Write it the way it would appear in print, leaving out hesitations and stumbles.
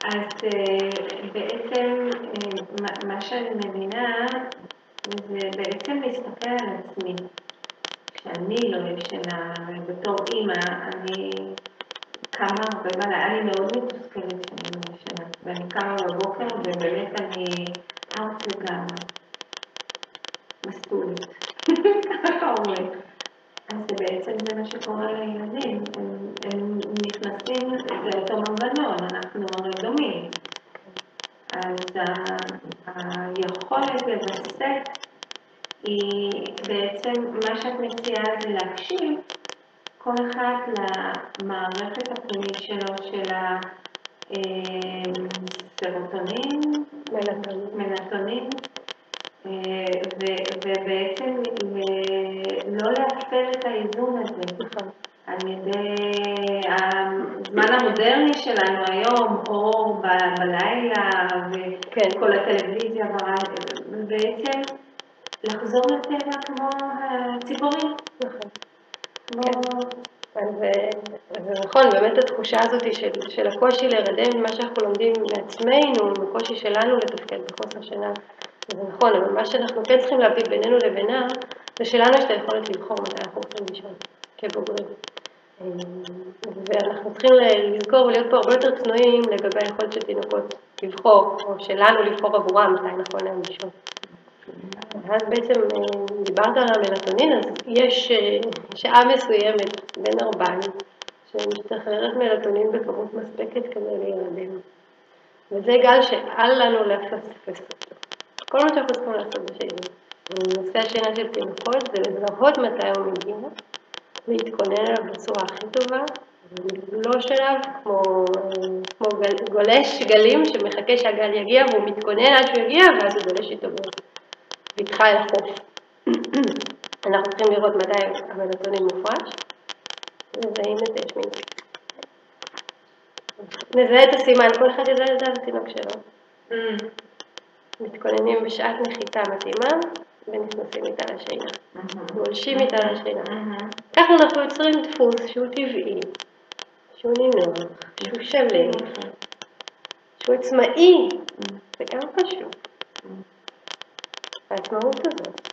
אז בעצם מה שאני מבינה זה בעצם להסתכל על עצמי. כשאני לא ישנה, בתור אימא, אני קמה הרבה בלילה, אני מאוד מתוסכלת שאני לא ישנה, ואני קמה בבוקר ובאמת אני ארץ לגמרי, מסטולית, ככה אומרים. אז בעצם זה מה שקורה לילדים, הם נכנסים, זה אותו מנגנון, אנחנו הרי דומים. אז היכולת לבסט היא בעצם מה שאת מציעה זה להקשיב כל אחד למערכת הפנימית שלו של הסרוטונין, מלטונין, ובעצם לא להפר את האיזון הזה. על ידי הזמן המודרני שלנו היום, אור בלילה וכל הטלוויזיה, ובעצם לחזור לטבע כמו הציפורים. זה נכון, באמת התחושה הזאת של הקושי להירדם ממה שאנחנו לומדים מעצמנו, הקושי שלנו לתפקד בחוסר שינה, זה נכון, אבל מה שאנחנו כן צריכים להביא בינינו לבינה, זה שלנו יש את היכולת לבחור מתי אנחנו רוצים לישון כבוגרים. ואנחנו צריכים לזכור ולהיות פה הרבה יותר צנועים לגבי היכולת של תינוקות לבחור, או שלנו לבחור עבורם מתי נכון להם לישון. אז בעצם דיברת על המלטונין, אז יש שעה מסוימת בין 4 שמשתחררת מלטונין בכמות מספקת כדי להירדם. וזה גל שאל לנו לפספס אותו. כל מה שאנחנו צריכים לעשות בשינה. נושא השינה של תינוקות זה לזהות מתי הוא מגיע, להתכונן אליו בצורה הכי טובה, ולגלוש אליו כמו גולש גלים שמחכה שהגל יגיע והוא מתכונן עד שהוא יגיע ואז הוא גולש איתו בטחה אל החוף. אנחנו צריכים לראות מתי המלטונין מופרש, וזהים את השמיני. נזהה את הסימן, כל אחד ידע לדעת התינוק שלו. מתכוננים בשעת נחיתה מתאימה, ונכנסים איתה לשינה. גולשים איתה לשינה. ככה אנחנו יוצרים דפוס שהוא טבעי, שהוא נינוח, שהוא שלם, שהוא עצמאי. זה גם חשוב. העצמאות הזאת.